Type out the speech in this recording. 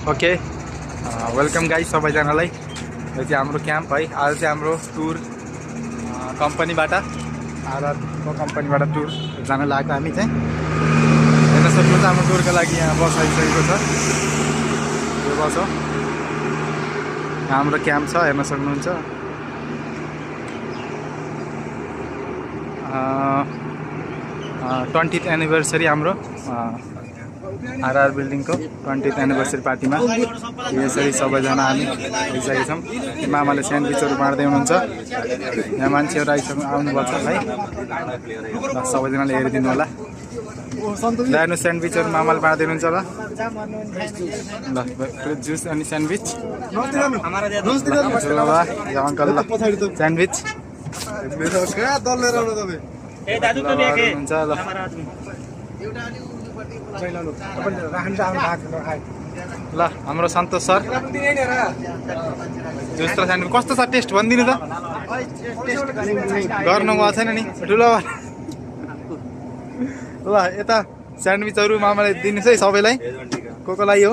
Okay welcome guys सबैजनालाई। यो चाहिँ हाम्रो क्याम्प है। आज चाहिँ हाम्रो टुर कम्पनीबाट आरआरको कम्पनीबाट टुर जान लागेको हामी चाहिँ। हेर्न सक्नुहुन्छ हाम्रो टुरको लागि यहाँ बस आइसकेको छ। यो बस हो, हाम्रो क्याम्प छ, हेर्न सक्नुहुन्छ। 20th एनिभर्सरी हाम्रो आरआर बिल्डिङको 20th एनिभर्सरी पार्टीमा यसरी सबैजना हामी आइसकेका छौँ। मामाले स्यान्डविचहरू बाँड्दै हुनुहुन्छ। यहाँ मान्छेहरू आउनुपर्छ है, सबैजनाले हेरिदिनु होला। ल्यानु स्यान्डविचहरू मामाले बाँड्दै हुनुहुन्छ ल। फ्रुट जुस अनि स्यान्डविच अङ्कल ल स्यान्डविच हुन्छ ल। ल हाम्रो सन्तोष सर जुस र स्यान्डविच कस्तो छ टेस्ट भनिदिनु त। गर्नु भएको छैन नि ठुलो। ल यता स्यान्डविचहरू मामाले दिनुहोस् है सबैलाई। को लागि हो?